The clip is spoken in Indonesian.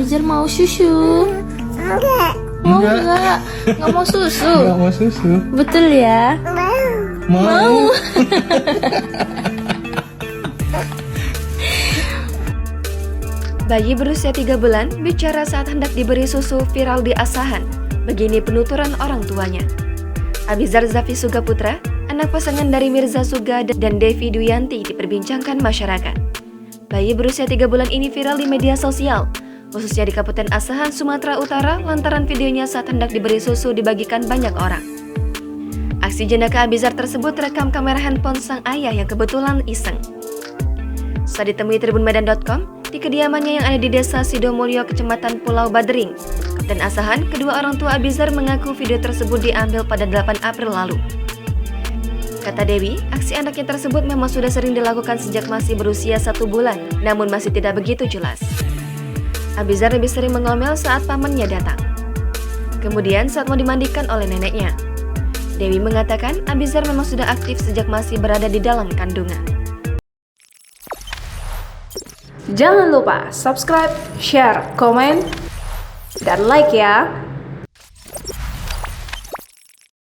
Abizar mau susu. Enggak. Oh enggak mau susu. Enggak mau susu. Betul ya? Mau. Bayi berusia 3 bulan bicara saat hendak diberi susu viral di Asahan. Begini penuturan orang tuanya. Abizar Zafi Suga Putra, anak pasangan dari Mirza Suga dan Devi Duyanti diperbincangkan masyarakat. Bayi berusia 3 bulan ini viral di media sosial, khususnya di Kabupaten Asahan, Sumatera Utara, lantaran videonya saat hendak diberi susu dibagikan banyak orang. Aksi jenaka Abizar tersebut terekam kamera handphone sang ayah yang kebetulan iseng. Saat ditemui tribunmedan.com, di kediamannya yang ada di Desa Sidomulyo, Kecamatan Pulau Badering, Kabupaten Asahan, kedua orang tua Abizar mengaku video tersebut diambil pada 8 April lalu. Kata Dewi, aksi anaknya tersebut memang sudah sering dilakukan sejak masih berusia 1 bulan, namun masih tidak begitu jelas. Abizar lebih sering mengomel saat pamannya datang. Kemudian saat mau dimandikan oleh neneknya. Dewi mengatakan Abizar memang sudah aktif sejak masih berada di dalam kandungan. Jangan lupa subscribe, share, komen, dan like ya.